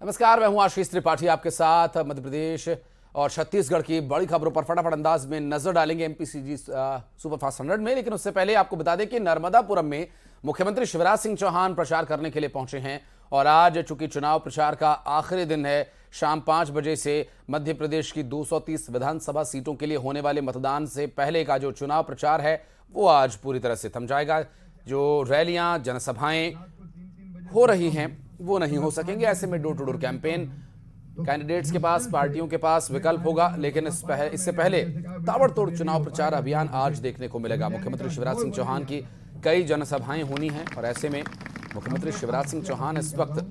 नमस्कार, मैं हूं आशीष त्रिपाठी आपके साथ। मध्य प्रदेश और छत्तीसगढ़ की बड़ी खबरों पर फटाफट अंदाज में नजर डालेंगे एमपीसीजी सुपरफास्ट 100 में। लेकिन उससे पहले आपको बता दें कि नर्मदापुरम में मुख्यमंत्री शिवराज सिंह चौहान प्रचार करने के लिए पहुंचे हैं। और आज चूंकि चुनाव प्रचार का आखिरी दिन है, शाम 5 बजे से मध्य प्रदेश की 230 विधानसभा सीटों के लिए होने वाले मतदान से पहले का जो चुनाव प्रचार है वो आज पूरी तरह से थम जाएगा। जो रैलियां, जनसभाएं हो रही हैं वो नहीं हो सकेंगे। ऐसे में door to door campaign, candidates के पास, पार्टियों के पास विकल्प होगा। लेकिन इससे पहले ताबड़तोड़ चुनाव प्रचार अभियान आज देखने को मिलेगा। मुख्यमंत्री शिवराज सिंह चौहान की कई जनसभाएं होनी हैं और ऐसे में मुख्यमंत्री शिवराज सिंह चौहान इस वक्त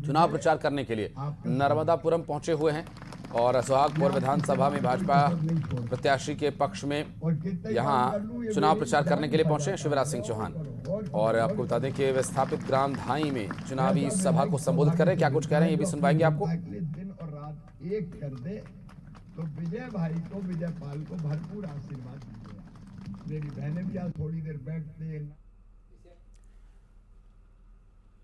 चुनाव प्रचार करने के लिए नर्मदापुरम पहुंचे हुए हैं। और सुहागपुर विधानसभा में भाजपा प्रत्याशी के पक्ष में यहां चुनाव प्रचार करने के लिए पहुंचे हैं शिवराज सिंह चौहान। और आपको बता दें कि विस्थापित ग्राम धाई में चुनावी सभा को संबोधित कर रहे हैं। क्या कुछ कह रहे हैं ये भी सुनवाएंगे आपको। दिन और रात एक कर दे तो विजय भाई को, विजय पाल को भरपूर आशीर्वाद दीजिए। मेरी बहनें भी आज थोड़ी देर बैठते।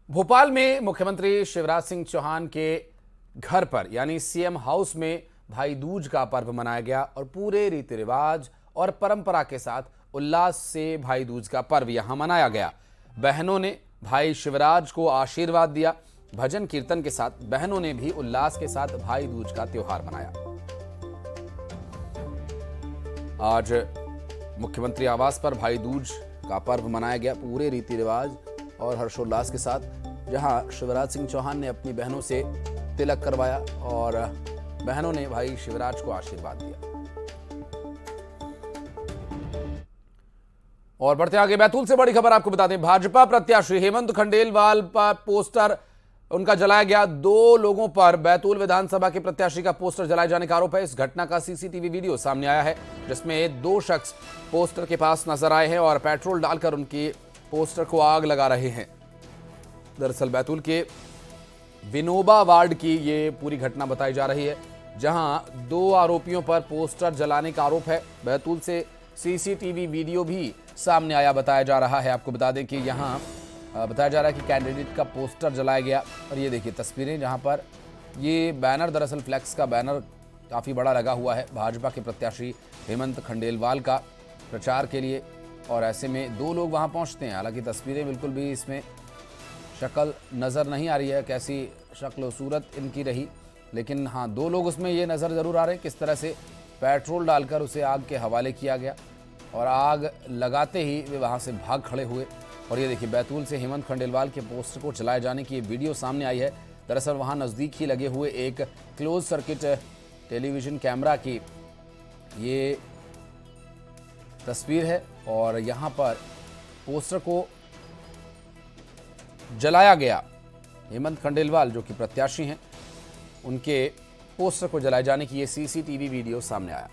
भोपाल में मुख्यमंत्री शिवराज सिंह चौहान के घर पर यानी सीएम हाउस में भाई दूज का पर्व मनाया गया और पूरे रीति रिवाज और परंपरा के साथ उल्लास से भाई दूज का पर्व यहां मनाया गया। बहनों ने भाई शिवराज को आशीर्वाद दिया। भजन कीर्तन के साथ बहनों ने भी उल्लास के साथ भाई दूज का त्योहार मनाया। आज मुख्यमंत्री आवास पर भाई दूज का पर्व मनाया गया पूरे रीति रिवाज और हर्षोल्लास के साथ, जहां शिवराज सिंह चौहान ने अपनी बहनों से तिलक करवाया और बहनों ने भाई शिवराज को आशीर्वाद दिया। और बढ़ते आगे, बैतूल से बड़ी खबर आपको बता दें। भाजपा प्रत्याशी हेमंत खंडेलवाल पर पोस्टर उनका जलाया गया। 2 लोगों पर बैतूल विधानसभा के प्रत्याशी का पोस्टर जलाए जाने का आरोप है। इस घटना का सीसीटीवी वीडियो सामने आया है जिसमें 2 शख्स पोस्टर के पास नजर आए हैं और पेट्रोल डालकर उनकी पोस्टर को आग लगा रहे हैं। दरअसल बैतूल के विनोबा वार्ड की ये पूरी घटना बताई जा रही है, जहां 2 आरोपियों पर पोस्टर जलाने का आरोप है। बैतूल से सीसीटीवी वीडियो भी सामने आया बताया जा रहा है। आपको बता दें कि यहां बताया जा रहा है कि कैंडिडेट का पोस्टर जलाया गया। और ये देखिए तस्वीरें, जहां पर ये बैनर, दरअसल फ्लैक्स का बैनर काफ़ी बड़ा लगा हुआ है भाजपा के प्रत्याशी हेमंत खंडेलवाल का प्रचार के लिए। और ऐसे में 2 लोग वहां पहुंचते हैं। हालांकि तस्वीरें बिल्कुल भी इसमें शक्ल नज़र नहीं आ रही है, कैसी शक्ल सूरत इनकी रही, लेकिन हाँ 2 लोग उसमें ये नज़र ज़रूर आ रहे हैं किस तरह से पेट्रोल डालकर उसे आग के हवाले किया गया और आग लगाते ही वे वहाँ से भाग खड़े हुए। और ये देखिए बैतूल से हेमंत खंडेलवाल के पोस्टर को जलाए जाने की वीडियो सामने आई है। दरअसल वहाँ नज़दीक ही लगे हुए एक क्लोज सर्किट टेलीविज़न कैमरा की ये तस्वीर है और यहाँ पर पोस्टर को जलाया गया। हेमंत खंडेलवाल जो कि प्रत्याशी हैं, उनके पोस्टर को जलाए जाने की ये सीसीटीवी वीडियो सामने आया।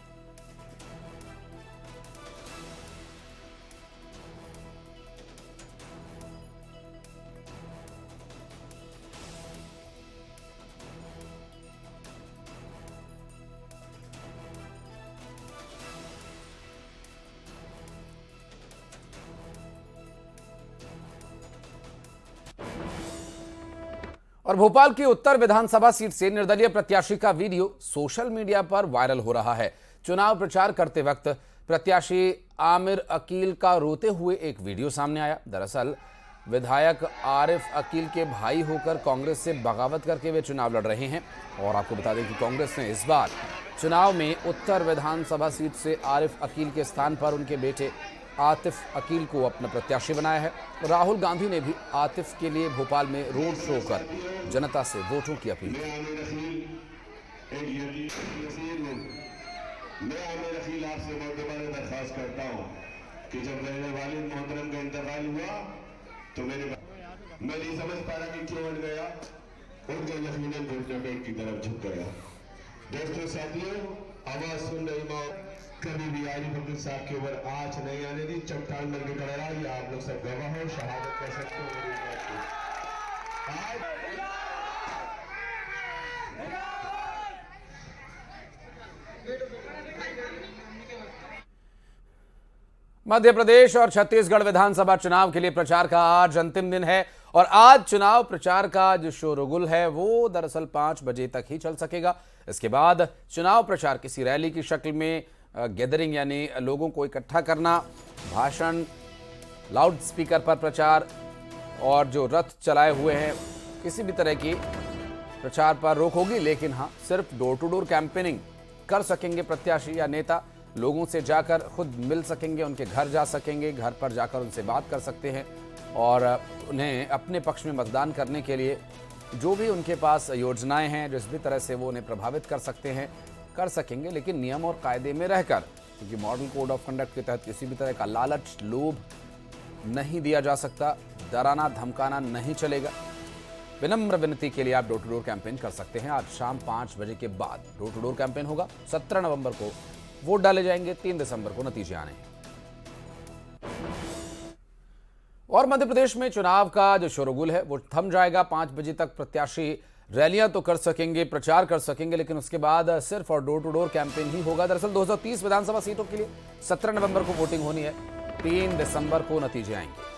और भोपाल की उत्तर विधानसभा सीट से निर्दलीय प्रत्याशी का वीडियो सोशल मीडिया पर वायरल हो रहा है। चुनाव प्रचार करते वक्त प्रत्याशी आमिर अकील का रोते हुए एक वीडियो सामने आया। दरअसल विधायक आरिफ अकील के भाई होकर कांग्रेस से बगावत करके वे चुनाव लड़ रहे हैं। और आपको बता दें कि कांग्रेस ने इस बार चुनाव में उत्तर विधानसभा सीट से आरिफ अकील के स्थान पर उनके बेटे आतिफ अकील को अपना प्रत्याशी बनाया है। राहुल गांधी ने भी आतिफ के लिए भोपाल में रोड शो कर जनता से वोटों की अपील की। मैं आमिर अकील आपसे मौके दरखास्त करता हूं कि जब मेरे वालिद मोहतरम का इंतकाल हुआ तो मैं नहीं समझ पा रहा कि क्यों हट गया, उनका यकीनन घुटने की तरफ झुक गया। दोस्तों साथियों, आवाज सुन रही माँ कभी भी आरिफ अकील साहब के ऊपर आंच नहीं आने दी। चट्टान बन के खड़ा रहा, ये आप लोग सब गवाह हो, शहादत कर सकते हो। मध्य प्रदेश और छत्तीसगढ़ विधानसभा चुनाव के लिए प्रचार का आज अंतिम दिन है और आज चुनाव प्रचार का जो शोरगुल है वो दरअसल 5 बजे तक ही चल सकेगा। इसके बाद चुनाव प्रचार किसी रैली की शक्ल में गैदरिंग यानी लोगों को इकट्ठा करना, भाषण, लाउड स्पीकर पर प्रचार और जो रथ चलाए हुए हैं किसी भी तरह की प्रचार पर रोक होगी। लेकिन हाँ, सिर्फ डोर टू डोर कैंपेनिंग कर सकेंगे प्रत्याशी या नेता, लोगों से जाकर खुद मिल सकेंगे, उनके घर जा सकेंगे, घर पर जाकर उनसे बात कर सकते हैं और उन्हें अपने पक्ष में मतदान करने के लिए जो भी उनके पास योजनाएं हैं, जिस भी तरह से वो उन्हें प्रभावित कर सकते हैं कर सकेंगे, लेकिन नियम और कायदे में रहकर, क्योंकि मॉडल कोड ऑफ कंडक्ट के तहत किसी भी तरह का लालच, लोभ नहीं दिया जा सकता, डराना धमकाना नहीं चलेगा। विनम्र विनती के लिए आप डोर टू डोर कैंपेन कर सकते हैं। आज शाम 5 बजे के बाद डोर टू डोर कैंपेन होगा। 17 नवंबर को वोट डाले जाएंगे, 3 दिसंबर को नतीजे आने हैं। और मध्य प्रदेश में चुनाव का जो शोरगुल है वो थम जाएगा। 5 बजे तक प्रत्याशी रैलियां तो कर सकेंगे, प्रचार कर सकेंगे, लेकिन उसके बाद सिर्फ और डोर टू डोर कैंपेन ही होगा। दरअसल 230 विधानसभा सीटों के लिए 17 नवंबर को वोटिंग होनी है, 3 दिसंबर को नतीजे आएंगे।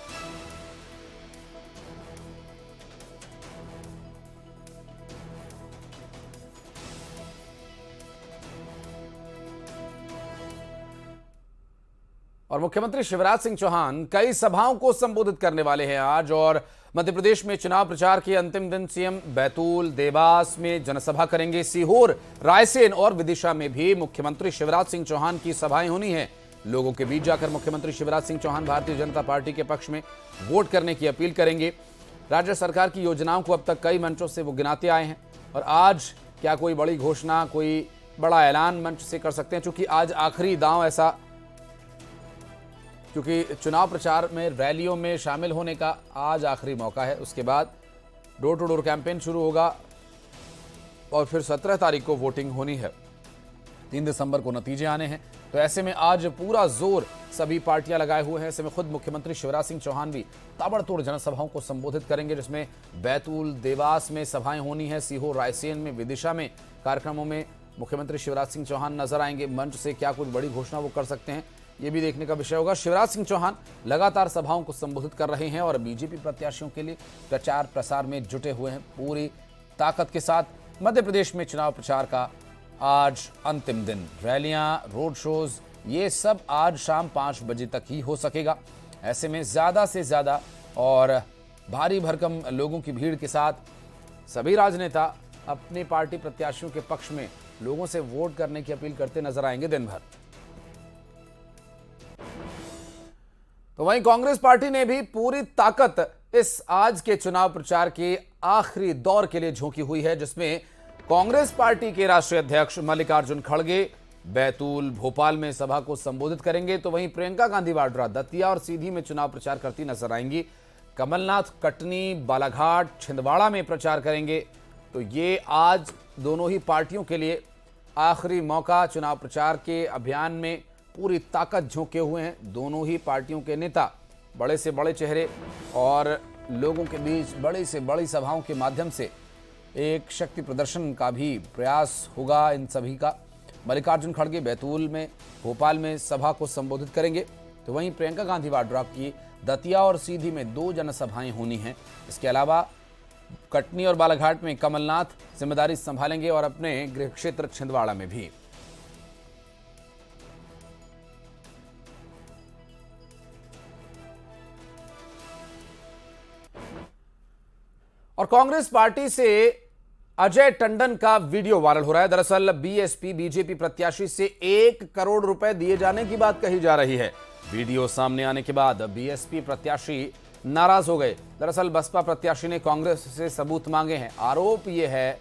और मुख्यमंत्री शिवराज सिंह चौहान कई सभाओं को संबोधित करने वाले हैं आज। और मध्य प्रदेश में चुनाव प्रचार के अंतिम दिन सीएम बैतूल, देवास में जनसभा करेंगे। सीहोर, रायसेन और विदिशा में भी मुख्यमंत्री शिवराज सिंह चौहान की सभाएं होनी है। लोगों के बीच जाकर मुख्यमंत्री शिवराज सिंह चौहान भारतीय जनता पार्टी के पक्ष में वोट करने की अपील करेंगे। राज्य सरकार की योजनाओं को अब तक कई मंचों से वो गिनाते आए हैं और आज क्या कोई बड़ी घोषणा, कोई बड़ा ऐलान मंच से कर सकते हैं, चूंकि आज आखिरी दांव ऐसा, क्योंकि चुनाव प्रचार में रैलियों में शामिल होने का आज आखिरी मौका है। उसके बाद डोर टू डोर कैंपेन शुरू होगा और फिर 17 तारीख को वोटिंग होनी है, 3 दिसंबर को नतीजे आने हैं। तो ऐसे में आज पूरा जोर सभी पार्टियां लगाए हुए हैं। ऐसे में खुद मुख्यमंत्री शिवराज सिंह चौहान भी ताबड़तोड़ जनसभाओं को संबोधित करेंगे, जिसमें बैतूल, देवास में सभाएं होनी है, सीहोर, रायसेन में, विदिशा में कार्यक्रमों में मुख्यमंत्री शिवराज सिंह चौहान नजर आएंगे। मंच से क्या कुछ बड़ी घोषणा वो कर सकते हैं, ये भी देखने का विषय होगा। शिवराज सिंह चौहान लगातार सभाओं को संबोधित कर रहे हैं और बीजेपी प्रत्याशियों के लिए प्रचार प्रसार में जुटे हुए हैं पूरी ताकत के साथ। मध्य प्रदेश में चुनाव प्रचार का आज अंतिम दिन, रैलियां, रोड शोज, ये सब आज शाम 5 बजे तक ही हो सकेगा। ऐसे में ज्यादा से ज्यादा और भारी भरकम लोगों की भीड़ के साथ सभी राजनेता अपने पार्टी प्रत्याशियों के पक्ष में लोगों से वोट करने की अपील करते नजर आएंगे दिन भर। तो वहीं कांग्रेस पार्टी ने भी पूरी ताकत इस आज के चुनाव प्रचार के आखिरी दौर के लिए झोंकी हुई है, जिसमें कांग्रेस पार्टी के राष्ट्रीय अध्यक्ष मल्लिकार्जुन खड़गे बैतूल, भोपाल में सभा को संबोधित करेंगे। तो वहीं प्रियंका गांधी वाड्रा दतिया और सीधी में चुनाव प्रचार करती नजर आएंगी। कमलनाथ कटनी, बालाघाट, छिंदवाड़ा में प्रचार करेंगे। तो ये आज दोनों ही पार्टियों के लिए आखिरी मौका, चुनाव प्रचार के अभियान में पूरी ताकत झोंके हुए हैं दोनों ही पार्टियों के नेता। बड़े से बड़े चेहरे और लोगों के बीच बड़ी से बड़ी सभाओं के माध्यम से एक शक्ति प्रदर्शन का भी प्रयास होगा इन सभी का। मल्लिकार्जुन खड़गे बैतूल में, भोपाल में सभा को संबोधित करेंगे। तो वहीं प्रियंका गांधी वाड्रा की दतिया और सीधी में 2 जनसभाएं होनी हैं। इसके अलावा कटनी और बालाघाट में कमलनाथ जिम्मेदारी संभालेंगे और अपने गृह क्षेत्र छिंदवाड़ा में भी। और कांग्रेस पार्टी से अजय टंडन का वीडियो वायरल हो रहा है। दरअसल बीएसपी बीजेपी प्रत्याशी से 1 करोड़ रुपए दिए जाने की बात कही जा रही है। वीडियो सामने आने के बाद बीएसपी प्रत्याशी नाराज हो गए। दरअसल बसपा प्रत्याशी ने कांग्रेस से सबूत मांगे हैं। आरोप यह है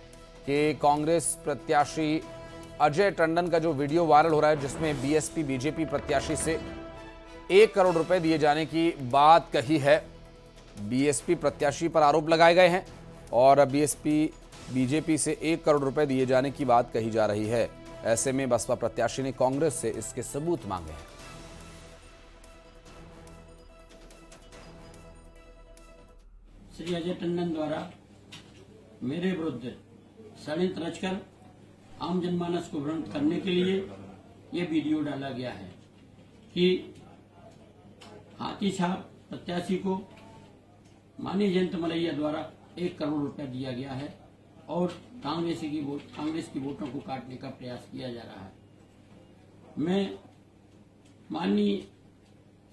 कि कांग्रेस प्रत्याशी अजय टंडन का जो वीडियो वायरल हो रहा है, जिसमें बीएसपी बीजेपी प्रत्याशी से 1 करोड़ रुपए दिए जाने की बात कही है, बीएसपी प्रत्याशी पर आरोप लगाए गए हैं और बीएसपी बीजेपी से 1 करोड़ रुपए दिए जाने की बात कही जा रही है। ऐसे में बसपा प्रत्याशी ने कांग्रेस से इसके सबूत मांगे हैं। श्री अजय टंडन द्वारा मेरे विरुद्ध षड्यंत्र रचकर आम जनमानस को भ्रमित करने के लिए यह वीडियो डाला गया है कि हाथी छाप प्रत्याशी को माननीय जयंत मलैया द्वारा 1 करोड़ रुपया दिया गया है और कांग्रेस की वोटों को काटने का प्रयास किया जा रहा है। मैं माननीय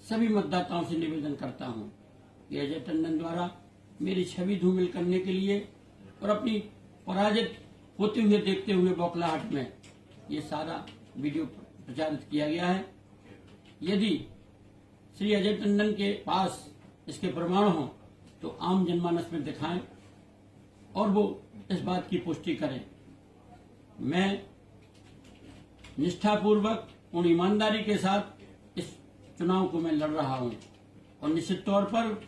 सभी मतदाताओं से निवेदन करता हूं कि अजय टंडन द्वारा मेरी छवि धूमिल करने के लिए और अपनी पराजित होते हुए देखते हुए बौखलाहट में ये सारा वीडियो प्रचारित किया गया है। यदि श्री अजय टंडन के पास इसके प्रमाण हो तो आम जनमानस में दिखाएं और वो इस बात की पुष्टि करें। मैं निष्ठापूर्वक और ईमानदारी के साथ इस चुनाव को मैं लड़ रहा हूं और निश्चित तौर पर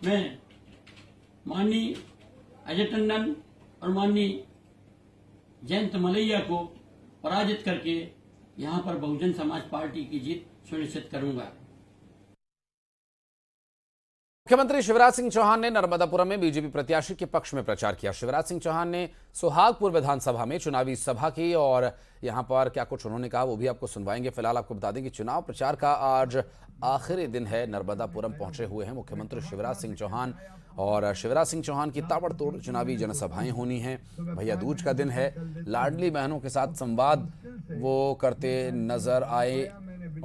मैं माननीय अजय टंडन और माननीय जयंत मलैया को पराजित करके यहां पर बहुजन समाज पार्टी की जीत सुनिश्चित करूंगा। मुख्यमंत्री शिवराज सिंह चौहान ने नर्मदापुरम में बीजेपी प्रत्याशी के पक्ष में प्रचार किया। शिवराज सिंह चौहान ने सोहागपुर विधानसभा में चुनावी सभा की और यहां पर क्या कुछ उन्होंने कहा वो भी आपको सुनवाएंगे। फिलहाल आपको बता दें कि चुनाव प्रचार का आज आखिरी दिन है। नर्मदापुरम पहुंचे हुए हैं मुख्यमंत्री शिवराज सिंह चौहान और शिवराज सिंह चौहान की ताबड़तोड़ चुनावी जनसभाएं होनी हैं। भैया दूज का दिन है, लाडली बहनों के साथ संवाद वो करते नजर आए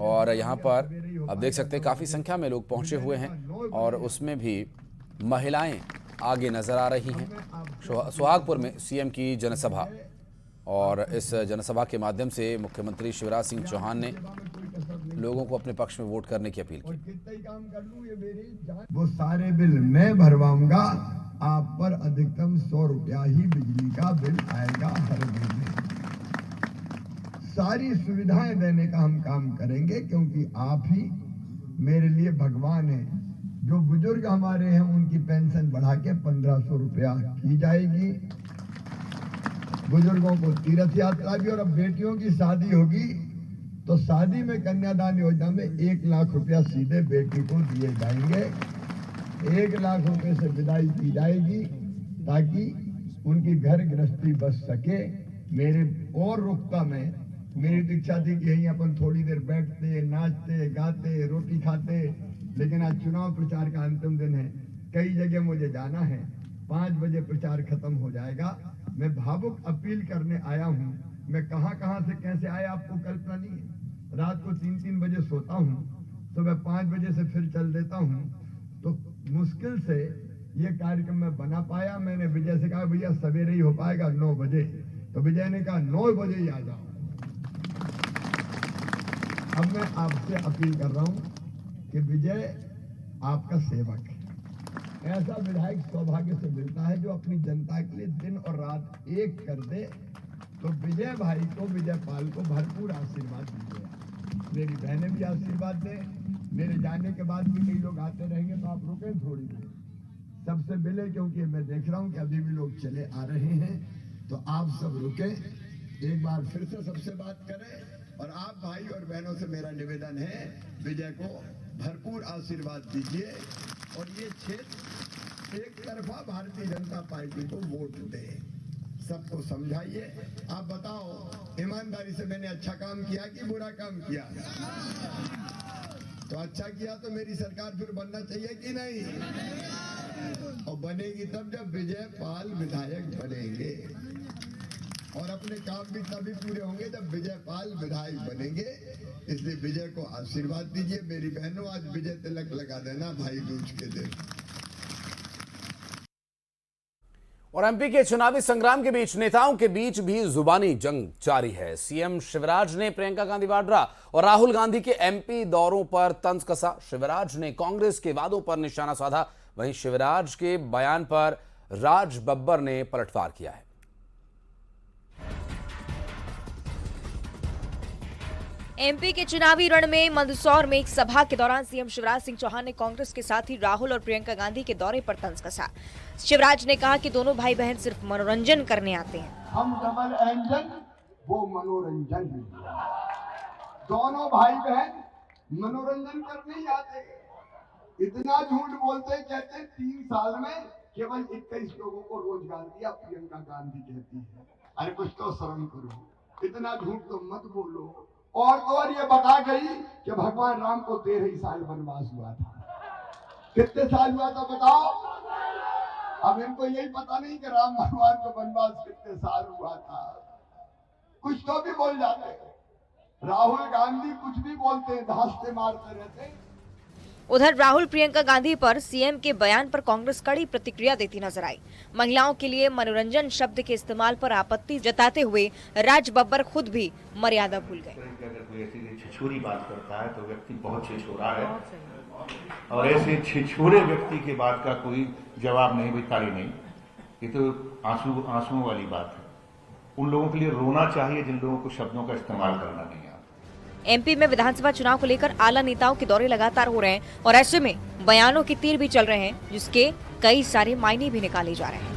और यहाँ पर अब देख सकते हैं काफ़ी संख्या में लोग पहुँचे हुए हैं और उसमें भी महिलाएं आगे नजर आ रही हैं। सोहागपुर में सीएम की जनसभा और इस जनसभा के माध्यम से मुख्यमंत्री शिवराज सिंह चौहान ने लोगों को अपने पक्ष में वोट करने की अपील की। वो सारे बिल मैं भरवाऊंगा, आप पर अधिकतम 100 रुपया ही बिजली का बिल आएगा हर महीने। सारी सुविधाएं देने का हम काम करेंगे क्योंकि आप ही मेरे लिए भगवान हैं। जो बुजुर्ग हमारे हैं उनकी पेंशन बढ़ा के 1500 रुपया की जाएगी। बुजुर्गों को तीर्थ यात्रा भी, और अब बेटियों की शादी होगी तो शादी में कन्यादान योजना में 1 लाख रुपया सीधे बेटी को दिए जाएंगे। 1 लाख रुपए से विदाई की जाएगी ताकि उनकी घर गृहस्थी बच सके। मेरे और रुकता में मेरी दीक्षा थी कि यहीं अपन थोड़ी देर बैठते, नाचते, गाते, रोटी खाते, लेकिन आज चुनाव प्रचार का अंतिम दिन है। कई जगह मुझे जाना है। 5 बजे प्रचार खत्म हो जाएगा। मैं भावुक अपील करने आया हूँ। मैं कहाँ से कैसे आया आपको कल्पना नहीं है। रात को 3-3 बजे सोता हूँ, सुबह 5 बजे से फिर चल देता हूँ, तो मुश्किल से ये कार्यक्रम मैं बना पाया। मैंने विजय से कहा भैया सवेरे ही हो पाएगा 9 बजे, तो विजय ने कहा 9 बजे ही आ जाओ। अब मैं आपसे अपील कर रहा हूँ कि विजय आपका सेवक है। ऐसा विधायक सौभाग्य से मिलता है जो अपनी जनता के लिए दिन और रात एक कर दे। तो विजय भाई को, विजय पाल को भरपूर आशीर्वाद दीजिए। मेरी बहनें भी आशीर्वाद दें। मेरे जाने के बाद भी कई लोग आते रहेंगे तो आप रुकें थोड़ी देर, सबसे मिले, क्योंकि मैं देख रहा हूँ कि अभी भी लोग चले आ रहे हैं। तो आप सब रुके, एक बार फिर से सबसे बात करें। और आप भाई और बहनों से मेरा निवेदन है, विजय को भरपूर आशीर्वाद दीजिए और ये क्षेत्र एक तरफा भारतीय जनता पार्टी को वोट दे। सबको समझाइए। आप बताओ ईमानदारी से मैंने अच्छा काम किया कि बुरा काम किया? तो अच्छा किया तो मेरी सरकार फिर बनना चाहिए कि नहीं? और बनेगी तब जब विजय पाल विधायक बनेंगे, और अपने काम भी तभी पूरे होंगे जब विजय पाल विधायक बनेंगे। इसलिए विजय को आशीर्वाद दीजिए। मेरी बहनों, आज विजय तिलक लगा देना भाई दूज के दिन। और एमपी के चुनावी संग्राम के बीच नेताओं के बीच भी जुबानी जंग जारी है। सीएम शिवराज ने प्रियंका गांधी वाड्रा और राहुल गांधी के एमपी दौरों पर तंज कसा। शिवराज ने कांग्रेस के वादों पर निशाना साधा, वहीं शिवराज के बयान पर राज बब्बर ने पलटवार किया है। एमपी के चुनावी रण में मंदसौर में एक सभा के दौरान सीएम शिवराज सिंह चौहान ने कांग्रेस के साथी राहुल और प्रियंका गांधी के दौरे पर तंज कसा। शिवराज ने कहा कि दोनों भाई बहन सिर्फ मनोरंजन करने आते हैं। हम डबल इंजन, वो मनोरंजन। दोनों भाई बहन मनोरंजन करने ही आते। इतना झूठ बोलते, कहते 3 साल में केवल 21 लोगों को रोजगार दिया, प्रियंका गांधी कहती है। अरे कुछ तो शर्म करो, इतना झूठ तो मत बोलो। और ये बता गई कि भगवान राम को 13 साल वनवास हुआ था। कितने साल हुआ था बताओ? अब इनको यही पता नहीं कि राम भगवान को वनवास कितने साल हुआ था। कुछ तो भी बोल जाते हैं। राहुल गांधी कुछ भी बोलते हैं, धांसते मारते रहते हैं। उधर राहुल प्रियंका गांधी पर सीएम के बयान पर कांग्रेस कड़ी प्रतिक्रिया देती नजर आई। महिलाओं के लिए मनोरंजन शब्द के इस्तेमाल पर आपत्ति जताते हुए राज बब्बर खुद भी मर्यादा भूल गए। अगर कोई ऐसी छिछोरी बात करता है तो व्यक्ति बहुत छिछोरा है, और ऐसे छिछोरे व्यक्ति के बात का कोई जवाब नहीं, भिखारी नहीं। ये तो आंसुओं वाली बात है। उन लोगों के लिए रोना चाहिए जिन लोगों को शब्दों का इस्तेमाल करना नहीं आता। एमपी में विधानसभा चुनाव को लेकर आला नेताओं के दौरे लगातार हो रहे हैं और ऐसे में बयानों के तीर भी चल रहे हैं, जिसके कई सारे मायने भी निकाले जा रहे हैं।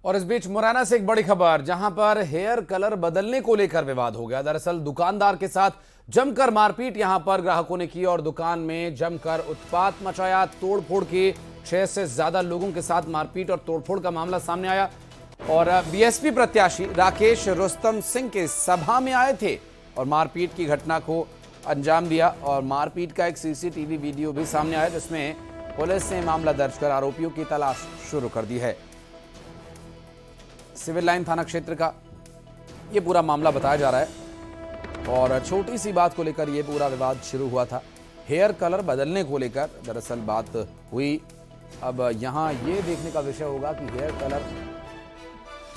और इस बीच मुरैना से एक बड़ी खबर, जहां पर हेयर कलर बदलने को लेकर विवाद हो गया। दरअसल दुकानदार के साथ जमकर मारपीट यहां पर ग्राहकों ने की और दुकान में जमकर उत्पात मचाया। तोड़फोड़ के 6 से ज्यादा लोगों के साथ मारपीट और तोड़फोड़ का मामला सामने आया और बीएसपी प्रत्याशी राकेश रुस्तम सिंह के सभा में आए थे और मारपीट की घटना को अंजाम दिया। और मारपीट का एक सीसीटीवी वीडियो भी सामने आया, जिसमें पुलिस ने मामला दर्ज कर आरोपियों की तलाश शुरू कर दी है। सिविल लाइन थाना क्षेत्र का ये पूरा मामला बताया जा रहा है और छोटी सी बात को लेकर ये पूरा विवाद शुरू हुआ था। हेयर कलर बदलने को लेकर दरअसल बात हुई। अब यहाँ ये देखने का विषय होगा कि हेयर कलर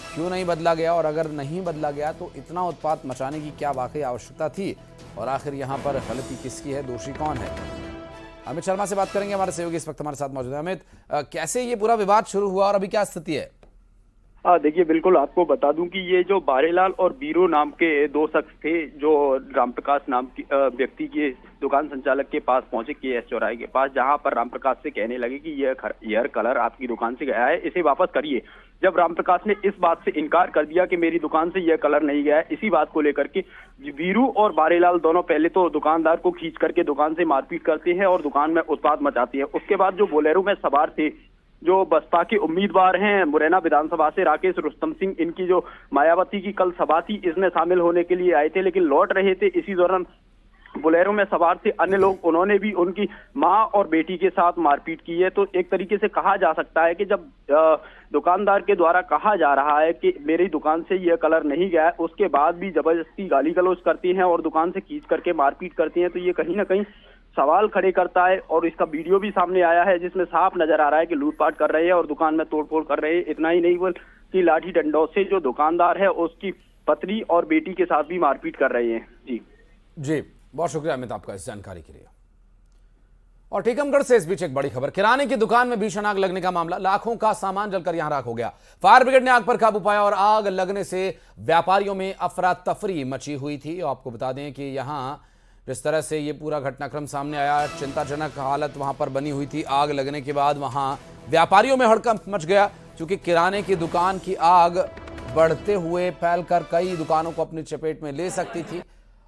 क्यों नहीं बदला गया, और अगर नहीं बदला गया तो इतना उत्पात मचाने की क्या वाकई आवश्यकता थी, और आखिर यहाँ पर गलती किसकी है, दोषी कौन है। अमित शर्मा से बात करेंगे, हमारे सहयोगी इस वक्त हमारे साथ मौजूद है। अमित, कैसे ये पूरा विवाद शुरू हुआ और अभी क्या स्थिति है? देखिए, बिल्कुल आपको बता दूं कि ये जो बारेलाल और बीरो नाम के 2 शख्स थे, जो रामप्रकाश नाम की व्यक्ति के दुकान संचालक के पास पहुंचे, केएस चौराहे के पास, जहां पर रामप्रकाश से कहने लगे कि यह हेयर कलर आपकी दुकान से गया है, इसे वापस करिए। जब रामप्रकाश ने इस बात से इनकार कर दिया कि मेरी दुकान से यह कलर नहीं गया है, इसी बात को लेकर के बीरू और बारेलाल दोनों पहले तो दुकानदार को खींच करके दुकान से मारपीट करते हैं और दुकान में उत्पात मचाते हैं। उसके बाद जो बोलेरो में सवार थे, जो बसपा के उम्मीदवार हैं मुरैना विधानसभा से राकेश रुस्तम सिंह, इनकी जो मायावती की कल सभा थी, इसमें शामिल होने के लिए आए थे, लेकिन लौट रहे थे। इसी दौरान बोलेरो में सवार थे अन्य लोग, उन्होंने भी उनकी मां और बेटी के साथ मारपीट की है। तो एक तरीके से कहा जा सकता है कि जब दुकानदार के द्वारा कहा जा रहा है कि मेरी दुकान से यह कलर नहीं गया, उसके बाद भी जबरदस्ती गाली गलौज करती हैं और दुकान से खींच करके मारपीट करती हैं, तो ये कहीं ना कहीं सवाल खड़े करता है। और इसका वीडियो भी सामने आया है, जिसमें साफ नजर आ रहा है कि लूटपाट कर रहे हैं और दुकान में तोड़फोड़ कर रहे हैं। इतना ही नहीं बल्कि लाठी डंडों से जो दुकानदार है उसकी पत्नी और बेटी के साथ भी मारपीट कर रहे हैं। जी, बहुत शुक्रिया अमित आपका इस जानकारी के लिए। और टीकमगढ़ से इस बीच एक बड़ी खबर, किराने की दुकान में भीषण आग लगने का मामला, लाखों का सामान जलकर यहां राख हो गया। फायर ब्रिगेड ने आग पर काबू पाया और आग लगने से व्यापारियों में अफरा तफरी मची हुई थी। और आपको बता दें कि यहां जिस तरह से ये पूरा घटनाक्रम सामने आया, चिंताजनक हालत वहां पर बनी हुई थी। आग लगने के बाद वहां व्यापारियों में हड़कंप मच गया, क्योंकि किराने की दुकान की आग बढ़ते हुए फैलकर कई दुकानों को अपनी चपेट में ले सकती थी।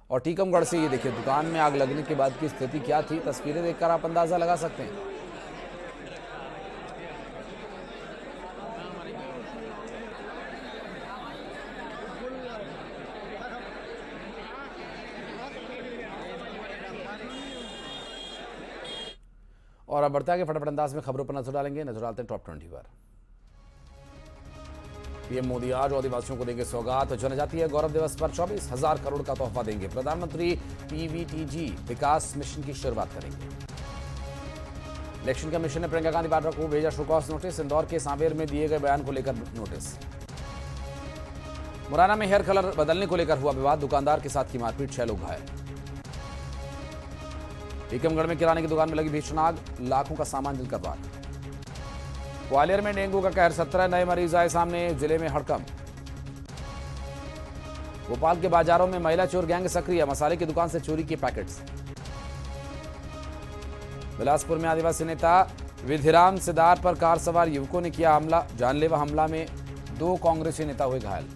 और टीकमगढ़ से ये देखिए, दुकान में आग लगने के बाद की स्थिति क्या थी, तस्वीरें देखकर आप अंदाजा लगा सकते हैं। और अब बढ़ता है कि फटाफट अंदाज में खबरों पर नजर डालेंगे। नजर डालते हैं टॉप 20 पर। पीएम मोदी आज आदिवासियों को देंगे सौगात। जनजातीय गौरव दिवस पर 24,000 करोड़ का तोहफा देंगे। प्रधानमंत्री पीवीटीजी विकास मिशन की शुरुआत करेंगे। इलेक्शन कमीशन ने प्रियंका गांधी वाड्रा को भेजा शोकॉज नोटिस। इंदौर के सांवेर में दिए गए बयान को लेकर नोटिस। मुरैना में हेयर कलर बदलने को लेकर हुआ विवाद, दुकानदार के साथ की मारपीट, 6 लोग घायल। टीकमगढ़ में किराने की दुकान में लगी भीषण आग, लाखों का सामान जलकर राख। ग्वालियर में डेंगू का कहर, 17 नए मरीज आए सामने, जिले में हड़कंप। भोपाल के बाजारों में महिला चोर गैंग सक्रिय, मसाले की दुकान से चोरी के पैकेट्स। बिलासपुर में आदिवासी नेता विधिराम सिदार पर कार सवार युवकों ने किया हमला, जानलेवा हमला में 2 कांग्रेसी नेता हुए घायल।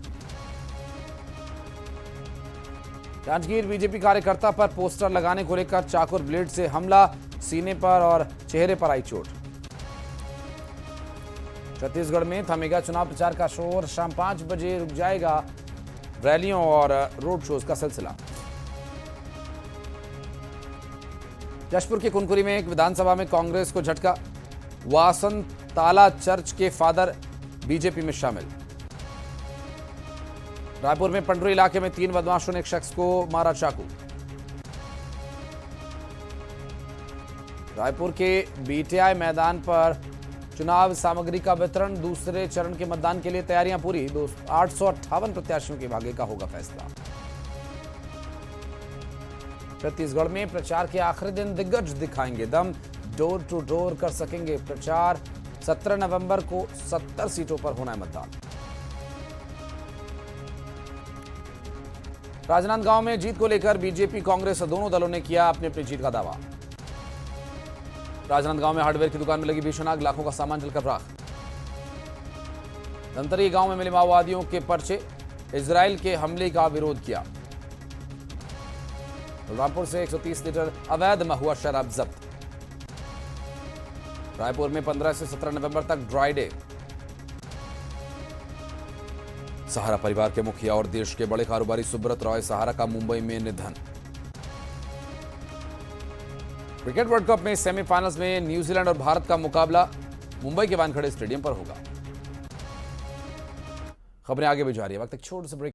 जांजगीर बीजेपी कार्यकर्ता पर पोस्टर लगाने को लेकर चाकू और ब्लेड से हमला, सीने पर और चेहरे पर आई चोट। छत्तीसगढ़ में थमेगा चुनाव प्रचार का शोर। शाम 5 बजे रुक जाएगा रैलियों और रोड शोज का सिलसिला। जशपुर के कुनकुरी में एक विधानसभा में कांग्रेस को झटका। वासन ताला चर्च के फादर बीजेपी में शामिल। रायपुर में पंडरी इलाके में 3 बदमाशों ने एक शख्स को मारा चाकू। रायपुर के बीटीआई मैदान पर चुनाव सामग्री का वितरण। दूसरे चरण के मतदान के लिए तैयारियां पूरी। 858 प्रत्याशियों के भाग्य का होगा फैसला। छत्तीसगढ़ में प्रचार के आखिरी दिन दिग्गज दिखाएंगे दम। डोर टू डोर कर सकेंगे प्रचार। 17 नवंबर को 70 सीटों पर होना है मतदान। राजनांदगांव में जीत को लेकर बीजेपी कांग्रेस दोनों दलों ने किया अपनी अपनी जीत का दावा। राजनांदगांव में हार्डवेयर की दुकान में लगी भीषण आग, लाखों का सामान जलकर राख। धनतरी गांव में मिले माओवादियों के पर्चे। इजराइल के हमले का विरोध किया। बलरामपुर से 130 लीटर अवैध महुआ शराब जब्त। रायपुर में 15 से 17 नवंबर तक ड्राई डे। सहारा परिवार के मुखिया और देश के बड़े कारोबारी सुब्रत रॉय सहारा का मुंबई में निधन। क्रिकेट वर्ल्ड कप में सेमीफाइनल्स में न्यूजीलैंड और भारत का मुकाबला मुंबई के वानखेड़े स्टेडियम पर होगा। खबरें आगे भी जारी है। वक्त एक छोटे से ब्रेक